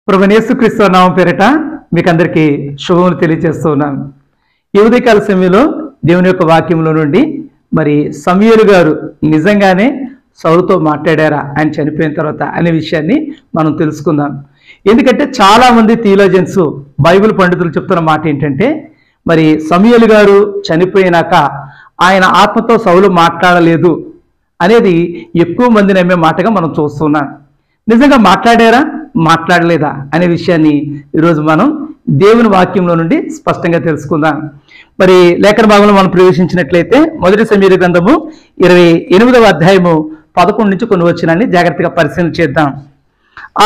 ప్రభువైన యేసుక్రీస్తు నామం పేరిట మీకు అందరికీ శుభములు తెలియజేస్తూ ఉన్నాను. ఈ ఉదయకాల సమయంలో దేవుని యొక్క వాక్యంలో నుండి మరి సమూయేలు గారు నిజంగానే సౌలుతో మాట్లాడారా ఆయన చనిపోయిన తర్వాత అనే విషయాన్ని మనం తెలుసుకుందాం. ఎందుకంటే చాలామంది థియాలజియన్స్ బైబిల్ పండితులు చెప్తున్న మాట ఏంటంటే మరి సమూయేలు గారు చనిపోయినాక ఆయన ఆత్మతో సౌలు మాట్లాడలేదు అనేది ఎక్కువ మంది నమ్మే మాటగా మనం చూస్తున్నాం. నిజంగా మాట్లాడారా మాట్లాడలేదా అనే విషయాన్ని ఈరోజు మనం దేవుని వాక్యంలో నుండి స్పష్టంగా తెలుసుకుందాం. మరి లేఖన భాగంలో మనం ప్రవేశించినట్లయితే మొదటి సమూయేలు గ్రంథము 28వ అధ్యాయము 11 నుంచి కొన్ని వచనాన్ని జాగ్రత్తగా పరిశీలన చేద్దాం.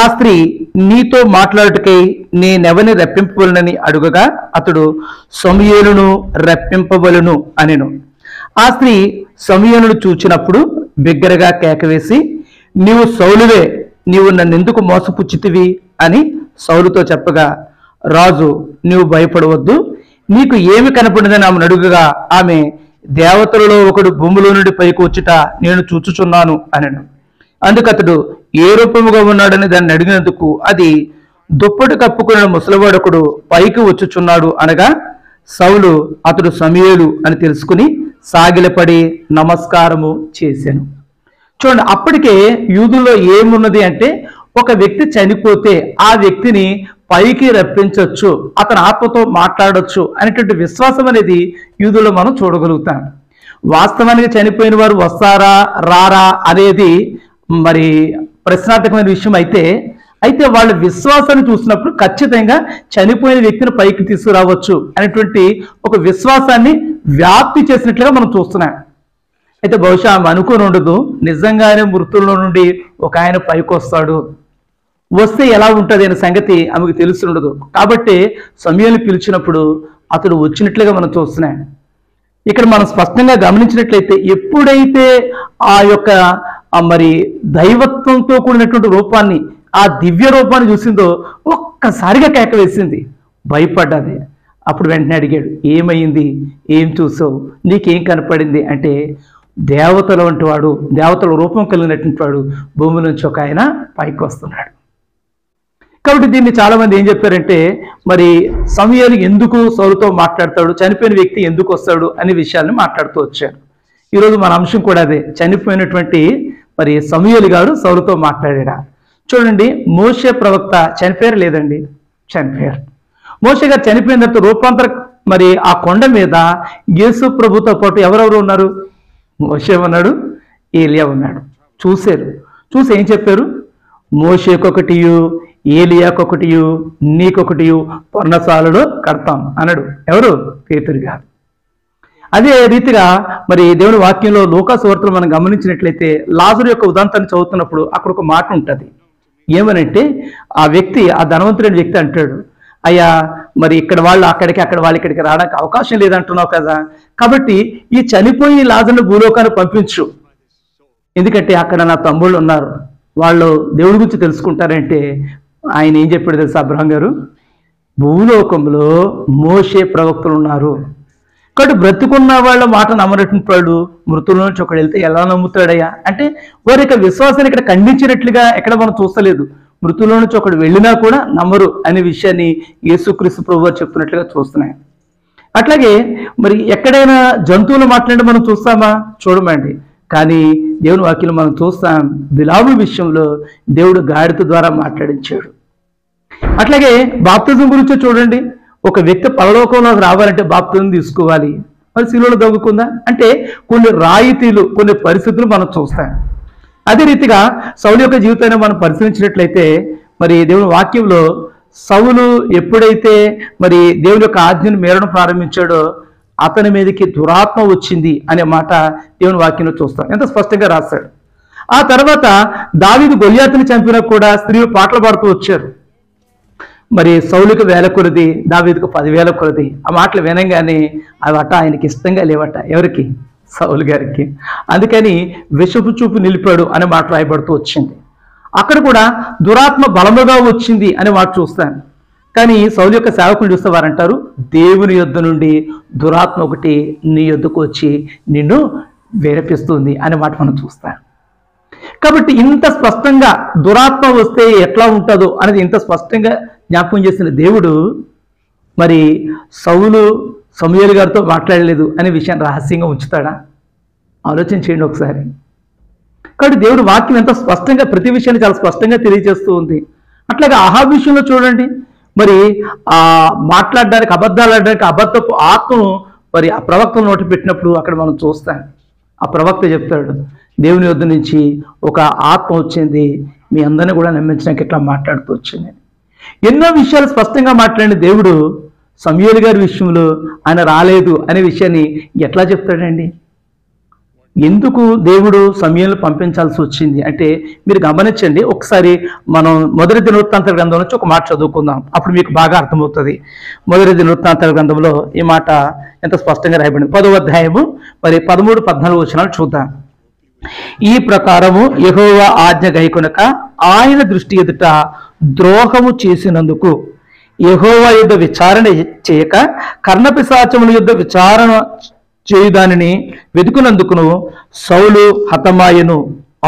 ఆ స్త్రీ నీతో మాట్లాడుటకై నేనెవరిని రప్పింపవలనని అడుగగా అతడు సమూయేలును రప్పింపవలను అనెను. ఆ స్త్రీ సమూయేలును చూచినప్పుడు బిగ్గరగా కేకవేసి నీవు సౌలువే, నీవు నన్నెందుకు మోసపుచ్చితివి అని సౌలుతో చెప్పగా రాజు నీవు భయపడవద్దు, నీకు ఏమి కనపడిందని ఆమెను అడుగగా ఆమె దేవతలలో ఒకడు భూమిలో నుండి పైకి వచ్చుట నేను చూచుచున్నాను అనెను. అందుకతడు ఏ రూపముగా ఉన్నాడని దాన్ని అడిగినందుకు అది దుప్పటి కప్పుకున్న ముసలివాడొకడు పైకి వచ్చుచున్నాడు అనగా సౌలు అతడు సమూయేలు అని తెలుసుకుని సాగిలపడి నమస్కారము చేశాను. చూడండి, అప్పటికే యూదుల్లో ఏమున్నది అంటే ఒక వ్యక్తి చనిపోతే ఆ వ్యక్తిని పైకి రప్పించవచ్చు, అతని ఆత్మతో మాట్లాడొచ్చు అనేటువంటి విశ్వాసం అనేది యూదుల్లో మనం చూడగలుగుతాం. వాస్తవానికి చనిపోయిన వారు వస్తారా రారా అనేది మరి ప్రశ్నార్థకమైన విషయం అయితే వాళ్ళ విశ్వాసాన్ని చూసినప్పుడు ఖచ్చితంగా చనిపోయిన వ్యక్తిని పైకి తీసుకురావచ్చు అనేటువంటి ఒక విశ్వాసాన్ని వ్యాప్తి చేసినట్లుగా మనం చూస్తున్నాం. అయితే బహుశా ఆమె అనుకుని ఉండదు నిజంగానే మృతుల్లో నుండి ఒక ఆయన పైకి వస్తాడు, వస్తే ఎలా ఉంటుంది అనే సంగతి ఆమెకు తెలిసి ఉండదు. కాబట్టి సమూయేలు పిలిచినప్పుడు అతడు వచ్చినట్లుగా మనం చూస్తున్నాం. ఇక్కడ మనం స్పష్టంగా గమనించినట్లయితే ఎప్పుడైతే ఆ యొక్క మరి దైవత్వంతో కూడినటువంటి రూపాన్ని, ఆ దివ్య రూపాన్ని చూసిందో ఒక్కసారిగా కేక వేసింది, భయపడ్డది. అప్పుడు వెంటనే అడిగాడు, ఏమైంది, ఏం చూసావు, నీకేం కనపడింది అంటే దేవతల వంటి వాడు, దేవతల రూపం కలిగినటువంటి వాడు భూమి నుంచి ఒక ఆయన పైకి వస్తున్నాడు. కాబట్టి దీన్ని చాలామంది ఏం చెప్పారంటే మరి సమూయేలు ఎందుకు సౌలుతో మాట్లాడతాడు, చనిపోయిన వ్యక్తి ఎందుకు వస్తాడు అనే విషయాన్ని మాట్లాడుతూ వచ్చారు. ఈరోజు మన అంశం కూడా అదే, చనిపోయినటువంటి మరి సమూయేలు గారు సౌలుతో మాట్లాడా. చూడండి, మోషే ప్రవక్త చనిపోయారు లేదండి, చనిపోయారు. మోషే గారు చనిపోయిన తర్వాత రూపాంతర మరి ఆ కొండ మీద యేసు ప్రభుతో పాటు ఎవరెవరు ఉన్నారు, మోషే ఉన్నాడు, ఏలియా ఉన్నాడు. చూసి ఏం చెప్పారు, మోషేకొకటియు ఏలియాకొకటియు నీకొకటియు పర్ణశాలలో కడతాం అన్నాడు. ఎవరు, పేతురు గారు. అదే రీతిగా మరి దేవుని వాక్యంలో లూకా సువార్తలో మనం గమనించినట్లయితే లాజరు యొక్క ఉదాంతాన్ని చదువుతున్నప్పుడు అక్కడ ఒక మాట ఉంటుంది. ఏమనంటే ఆ వ్యక్తి, ఆ ధనవంతుడైన వ్యక్తి అంటాడు, అయ్యా మరి ఇక్కడ వాళ్ళు అక్కడికి, అక్కడ వాళ్ళు ఇక్కడికి రావడానికి అవకాశం లేదంటున్నావు కదా, కాబట్టి ఈ చనిపోయి లాజరును భూలోకాన్ని పంపించు, ఎందుకంటే అక్కడ నా తమ్ముళ్ళు ఉన్నారు, వాళ్ళు దేవుడి గురించి తెలుసుకుంటారంటే ఆయన ఏం చెప్పాడు తెలుసా అబ్రహాం గారు, భూలోకంలో మోషే ప్రవక్తలు ఉన్నారు, కాబట్టి బ్రతుకున్న వాళ్ళ మాట నమ్మనటువంటి వాడు మృతుల నుంచి ఒకడు వెళ్తే ఎలా నమ్ముతాడయ్యా అంటే వారి యొక్క విశ్వాసాన్ని ఇక్కడ ఖండించినట్లుగా ఎక్కడ మనం చూస్తలేదు. మృతుల నుంచి ఒకడు వెళ్ళినా కూడా నమ్మరు అనే విషయాన్ని యేసుక్రీస్తు ప్రభువు చెప్తున్నట్లుగా చూస్తున్నాయి. అట్లాగే మరి ఎక్కడైనా జంతువులు మాట్లాడి మనం చూస్తామా, చూడమండి. కానీ దేవుని వాక్యంలో మనం చూస్తాం, బిలాము విషయంలో దేవుడు గాడిద ద్వారా మాట్లాడించాడు. అట్లాగే బాప్తిజం గురించి చూడండి, ఒక వ్యక్తి పరలోకంలోకి రావాలంటే బాప్తిజం తీసుకోవాలి, మరి శిలువలో దగ్గుకుందా అంటే కొన్ని రాయితీలు, కొన్ని పరిస్థితులు మనం చూస్తాం. అదే రీతిగా సౌలు యొక్క జీవితాన్ని మనం పరిశీలించినట్లయితే మరి దేవుని వాక్యంలో సౌలు ఎప్పుడైతే మరి దేవుని యొక్క ఆజ్ఞను మేరడం ప్రారంభించాడో అతని మీదకి దురాత్మ వచ్చింది అనే మాట దేవుని వాక్యంలో చూస్తాం, ఎంత స్పష్టంగా రాశాడు. ఆ తర్వాత దావీదు గొల్యాతుని చంపినా కూడా స్త్రీలు పాటలు పాడుతూ వచ్చారు. మరి సౌలుకు 1000 కొలది, దావీదుకు 10,000 కొలది. ఆ మాటలు వినంగానే అవట ఆయనకి ఇష్టంగా లేవట, ఎవరికి, సౌలు గారికి. అందుకని విషపు చూపు నిలిపాడు అనే మాట రాయబడుతూ వచ్చింది. అక్కడ కూడా దురాత్మ బలముగా వచ్చింది అనే మాట చూస్తాను. కానీ సౌలు యొక్క సేవకులు చూస్తే వారంటారు, దేవుని యొద్ద నుండి దురాత్మ ఒకటి నీ యొద్దకు వచ్చి నిన్ను వేరపిస్తుంది అనే మాట మనం చూస్తాం. కాబట్టి ఇంత స్పష్టంగా దురాత్మ వస్తే ఎట్లా ఉంటుందో అనేది ఇంత స్పష్టంగా జ్ఞాపకం చేసిన దేవుడు మరి సౌలు సమూయేలు గారితో మాట్లాడలేదు అనే విషయాన్ని రహస్యంగా ఉంచుతాడా? ఆలోచన చేయండి ఒకసారి. కాబట్టి దేవుడు వాక్యం ఎంత స్పష్టంగా ప్రతి విషయాన్ని చాలా స్పష్టంగా తెలియజేస్తూ ఉంది. అట్లాగే అహాబు విషయంలో చూడండి, మరి ఆ మాట్లాడడానికి అబద్ధాలు ఆడడానికి అబద్ధపు ఆత్మను మరి ఆ ప్రవక్త నోటి పెట్టినప్పుడు అక్కడ మనం చూస్తాం. ఆ ప్రవక్త చెప్తాడు, దేవుని యొద్ద నుంచి ఒక ఆత్మ వచ్చింది, మీ అందరినీ కూడా నమ్మించడానికి ఇట్లా మాట్లాడుతూ వచ్చింది. ఎన్నో విషయాలు స్పష్టంగా మాట్లాడిన దేవుడు సమూయేలు గారి విషయంలో ఆయన రాలేదు అనే విషయాన్ని ఎట్లా చెప్తాడండి? ఎందుకు దేవుడు సమూయేలును పంపించాల్సి వచ్చింది అంటే మీరు గమనించండి. ఒకసారి మనం మొదటి దినవృత్తాంతాల గ్రంథం నుంచి ఒక మాట చదువుకుందాం, అప్పుడు మీకు బాగా అర్థమవుతుంది. మొదటి దినవృత్తాంతాల గ్రంథంలో ఈ మాట ఎంత స్పష్టంగా రాయబడింది. 10వ అధ్యాయము మరి 13-14 వచనాలు చూద్దాం. ఈ ప్రకారము యెహోవా ఆజ్ఞ గైకొనక ఆయన దృష్టి ఎదుట ద్రోహము చేసినందుకు యెహోవా యుద్ధ విచారణ చేయక కర్ణపిశాచముల యుద్ధ విచారణ చేయుదానిని వెతుకునందుకును సౌలు హతమాయను.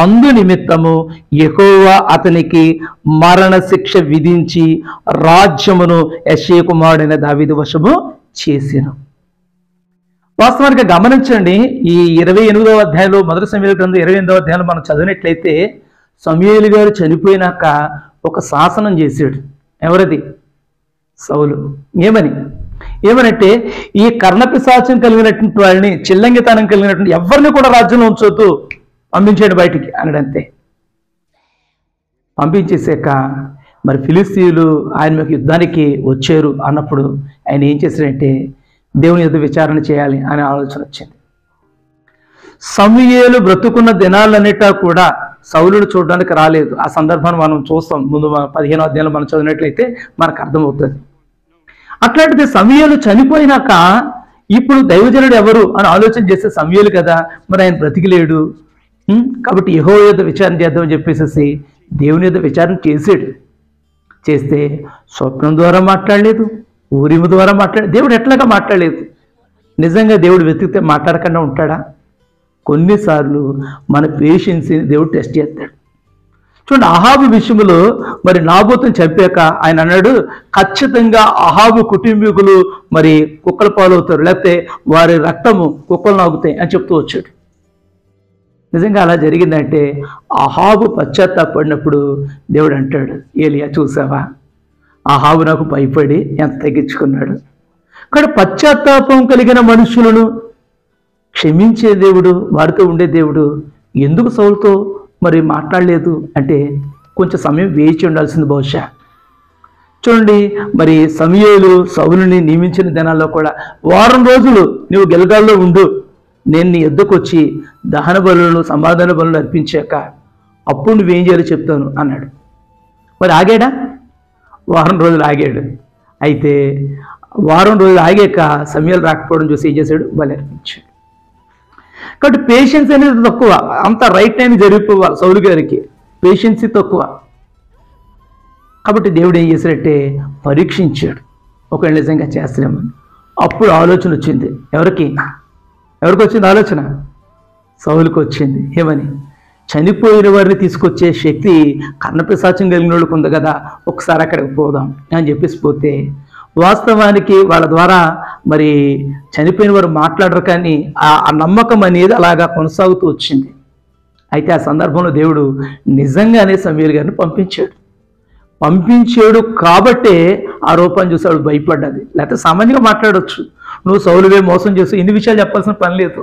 అందు నిమిత్తము యెహోవా అతనికి మరణ శిక్ష విధించి రాజ్యమును యెష్షయి కుమారుడైన దావీదు వశము చేసెను. వాస్తవానికి గమనించండి, ఈ 28వ అధ్యాయంలో మొదటి సమూయేలు గ్రంథం 28వ అధ్యాయంలో మనం చదివినట్లయితే సమూయేలు గారు చనిపోయినాక ఒక శాసనం చేశాడు. ఎవరది? సౌలు. ఏమనంటే ఈ కర్ణపిశాచం కలిగినటువంటి వాళ్ళని, చిల్లంగితనం కలిగినటువంటి ఎవరిని కూడా రాజ్యంలో ఉంచొద్దు, పంపించాడు బయటికి అనడంతే. పంపించేసాక మరి ఫిలిస్తీయులు ఆయన మీకు యుద్ధానికి వచ్చారు అన్నప్పుడు ఆయన ఏం చేశాడంటే దేవుని యుద్ధ విచారణ చేయాలి అనే ఆలోచన వచ్చింది. సమూయేలు బ్రతుకున్న దినాలన్నిటా కూడా సౌలును చూడడానికి రాలేదు. ఆ సందర్భాన్ని మనం చూస్తాం. ముందు 15వ అధ్యాయంలో మనం చదివినట్లయితే మనకు అర్థమవుతుంది. అట్లాంటిది సమూయేలు చనిపోయినాక ఇప్పుడు దైవజనుడు ఎవరు అని ఆలోచన చేస్తే సమూయేలు కదా, మరి ఆయన బ్రతికిలేడు. కాబట్టి యెహోవా యుద్ధ విచారణ చేద్దామని చెప్పేసి దేవుని యుద్ధ విచారణ చేసాడు. చేస్తే స్వప్నం ద్వారా మాట్లాడలేదు, ఊరిము ద్వారా దేవుడు ఎట్లాగా మాట్లాడలేదు. నిజంగా దేవుడు వెతికితే మాట్లాడకుండా ఉంటాడా? కొన్నిసార్లు మన పేషెన్సీని దేవుడు టెస్ట్ చేస్తాడు. చూడండి, అహాబు విషయంలో మరి నాబోతుని చంపాక ఆయన అన్నాడు, ఖచ్చితంగా అహాబు కుటుంబీకులు మరి కుక్కల పాలవుతారు, లేకపోతే వారి రక్తము కుక్కలు నాగుతాయి అని చెప్తూ వచ్చాడు. నిజంగా అలా జరిగిందంటే అహాబు పశ్చాత్తాపడినప్పుడు దేవుడు అంటాడు, ఏలియా చూసావా అహాబు నాకు భయపడి ఎంత తగ్గించుకున్నాడు. కానీ పశ్చాత్తాపం కలిగిన మనుషులను క్షమించే దేవుడు, వారితో ఉండే దేవుడు ఎందుకు సౌలుతో మరి మాట్లాడలేదు అంటే కొంచెం సమయం వేచి ఉండాల్సింది బహుశా. చూడండి, మరి సమూయేలు సౌలుని నియమించిన దినాల్లో కూడా వారం రోజులు నువ్వు గిల్గాల్లో ఉండు, నేను నీ ఎద్దుకు వచ్చి దహన బలులను సమాధాన బలులు అర్పించాక అప్పుడు నువ్వేం చేయాలో చెప్తాను అన్నాడు. మరి ఆగాడా? వారం రోజులు ఆగాడు. అయితే వారం రోజులు ఆగాక సమూయేలు రాకపోవడం చూసి ఏం చేశాడు? బలి అర్పించాడు. కాబట్టి పేషెన్స్ అనేది తక్కువ, అంత రైట్ టైం జరిగిపోవాలి. సౌలు గారికి పేషెన్సీ తక్కువ. కాబట్టి దేవుడు ఏం చేశాడంటే పరీక్షించాడు, ఒకవేళ నిజంగా చేస్తామని. అప్పుడు ఆలోచన వచ్చింది. ఎవరికి వచ్చింది ఆలోచన? సౌలుకి వచ్చింది. ఏమని? చనిపోయిన వారిని తీసుకొచ్చే శక్తి కర్ణపిశాచం కలిగిన వాళ్ళకి ఉంది కదా, ఒకసారి అక్కడికి పోదాం అని చెప్పేసి పోతే వాస్తవానికి వాళ్ళ ద్వారా మరి చనిపోయిన వారు మాట్లాడరు, కానీ ఆ నమ్మకం అనేది అలాగా కొనసాగుతూ వచ్చింది. అయితే ఆ సందర్భంలో దేవుడు నిజంగానే సమూయేలు గారిని పంపించాడు కాబట్టే ఆ రూపాన్ని చూసాడు భయపడ్డది. లేకపోతే సామాన్యంగా మాట్లాడవచ్చు, నువ్వు సౌలువే మోసం చేస్తూ ఇన్ని విషయాలు చెప్పాల్సిన పని లేదు,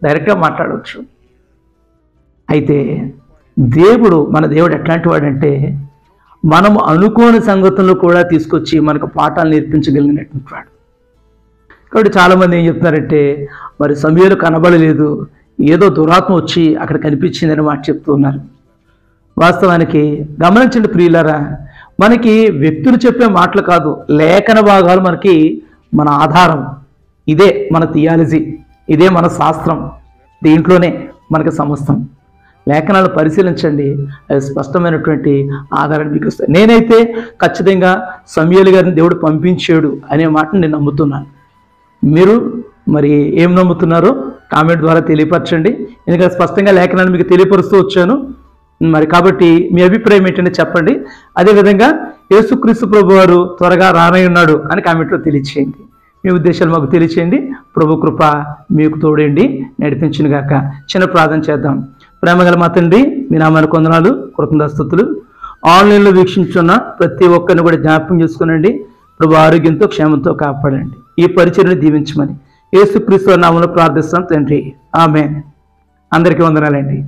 డైరెక్ట్గా మాట్లాడవచ్చు. అయితే మన దేవుడు ఎట్లాంటి వాడంటే మనం అనుకోని సంగతులను కూడా తీసుకొచ్చి మనకు పాఠాలు నేర్పించగలిగినటువంటి వాడు. కాబట్టి చాలామంది ఏం చెప్తున్నారంటే మరి సమూయేలు కనబడలేదు, ఏదో దురాత్మ వచ్చి అక్కడ కనిపించిందని మాట చెప్తూ ఉన్నారు. వాస్తవానికి గమనించండి ప్రియులారా, మనకి వ్యక్తులు చెప్పే మాటలు కాదు, లేఖన భాగాలు మనకి మన ఆధారం. ఇదే మన థియాలజీ, ఇదే మన శాస్త్రం, దీంట్లోనే మనకి సమస్తం. లేఖనాలు పరిశీలించండి, అది స్పష్టమైనటువంటి ఆధారాన్ని మీకు ఇస్తాయి. నేనైతే ఖచ్చితంగా సమూయేలు గారిని దేవుడు పంపించాడు అనే మాటను నేను నమ్ముతున్నాను. మీరు మరి ఏం నమ్ముతున్నారో కామెంట్ ద్వారా తెలియపరచండి. ఎందుకంటే స్పష్టంగా లేఖనాన్ని మీకు తెలియపరుస్తూ వచ్చాను. మరి కాబట్టి మీ అభిప్రాయం ఏంటంటే చెప్పండి. అదేవిధంగా యేసుక్రీస్తు ప్రభు వారు త్వరగా రానయ్యున్నాడు అని కామెంట్లో తెలియచేయండి. మీ ఉద్దేశాలు మాకు తెలియచేయండి. ప్రభు కృప మీకు తోడండి నడిపించును గాక. చిన్న ప్రార్థన చేద్దాం. ప్రేమగల మా తండ్రి, మీ నామానికి వందనాలు, కృతజ్ఞతాస్తుతులు. ఆన్లైన్లో వీక్షించున్న ప్రతి ఒక్కరిని కూడా జ్ఞాపకం చేసుకునండి. ప్రభు ఆరోగ్యంతో క్షేమంతో కాపాడండి. ఈ పరిచర్యను దీవించమని యేసుక్రీస్తు నామములో ప్రార్థిస్తాం తండ్రి. ఆమేన్. అందరికీ వందనాలండి.